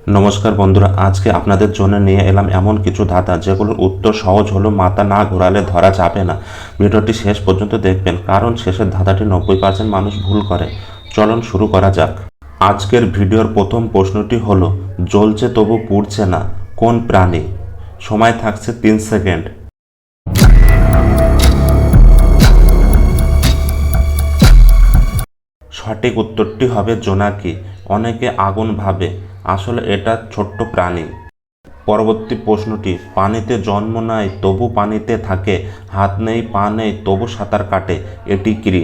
নমস্কার বন্ধুরা, আজকে আপনাদের জন্য নিয়ে এলাম এমন কিছু ধাঁধা যেগুলোর উত্তর সহজ হলো মাথা না ঘোরালে ধরা যাবে না। ভিডিওটি শেষ পর্যন্ত দেখবেন, কারণ শেষের ধাঁধাটি 90% মানুষ ভুল করে। চলুন শুরু করা যাক। আজকের ভিডিওর প্রথম প্রশ্নটি হলো, জ্বলছে তবু পুড়ছে না, কোন প্রাণী? সময় থাকছে 3 সেকেন্ড। সঠিক উত্তরটি হবে জোনাকি। অনেকে আগুন ভাবে, আসলে এটা ছোট্ট প্রাণী। পরবর্তী প্রশ্নটি, পানিতে জন্ম নেয় তবু পানিতে থাকে, হাত নেই পা নেই তবু সাঁতার কাটে, এটি কি?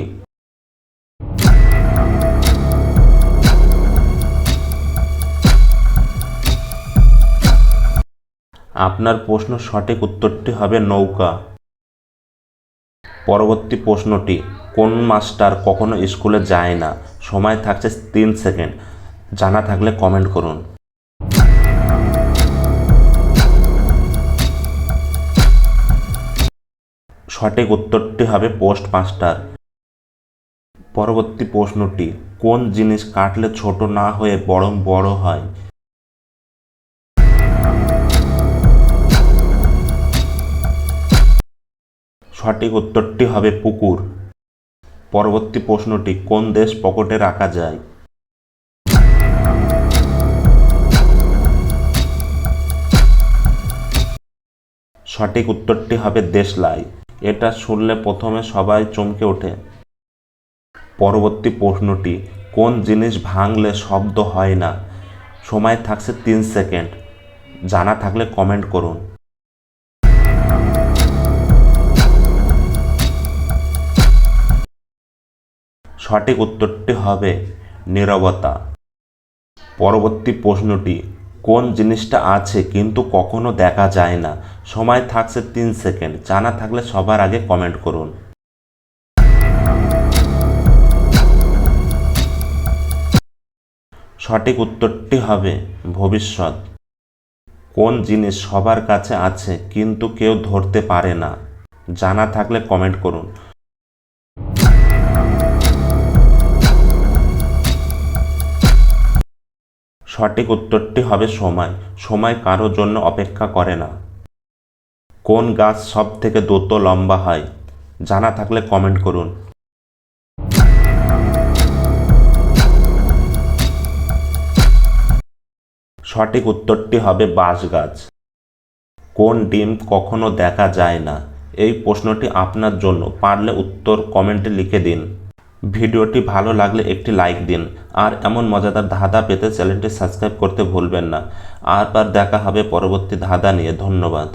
আপনার প্রশ্ন সঠিক উত্তরটি হবে নৌকা। পরবর্তী প্রশ্নটি, কোন মাস্টার কখনো স্কুলে যায় না? সময় থাকছে 3 সেকেন্ড। জানা থাকলে কমেন্ট করুন। সঠিক উত্তরটি হবে পোস্ট মাস্টার। পরবর্তী প্রশ্নটি, কোন জিনিস কাটলে ছোট না হয়ে বরং বড় হয়? সঠিক উত্তরটি হবে পুকুর। পরবর্তী প্রশ্নটি, কোন দেশ পকেটে রাখা যায়? সঠিক উত্তরটি হবে দেশলাই। এটা শুনলে প্রথমে সবাই চমকে ওঠে। পরবর্তী প্রশ্নটি, কোন জিনিস ভাঙলে শব্দ হয় না? সময় থাকছে 3 সেকেন্ড। জানা থাকলে কমেন্ট করুন। সঠিক উত্তরটি হবে নীরবতা। পরবর্তী প্রশ্নটি, কোন জিনিসটা আছে কিন্তু কখনো দেখা যায় না? সময় থাকছে 3 সেকেন্ড। জানা থাকলে সবার আগে কমেন্ট করুন। সঠিক উত্তরটি হবে ভবিষ্যৎ। কোন জিনিস সবার কাছে আছে কিন্তু কেউ ধরতে পারে না? জানা থাকলে কমেন্ট করুন। সঠিক উত্তরটি হবে সময়। সময় কারো জন্য অপেক্ষা করে না। কোন গাছ সব থেকে দ্রুত লম্বা হয়? জানা থাকলে কমেন্ট করুন। সঠিক উত্তরটি হবে বাঁশ গাছ। কোন ডিম কখনো দেখা যায় না? এই প্রশ্নটি আপনার জন্য, পারলে উত্তর কমেন্টে লিখে দিন। ভিডিওটি ভালো লাগলে একটি লাইক দিন, আর এমন মজাদার ধাঁধা পেতে চ্যানেলটি সাবস্ক্রাইব করতে ভুলবেন না। আর দেখা হবে পরবর্তী ধাঁধা নিয়ে। ধন্যবাদ।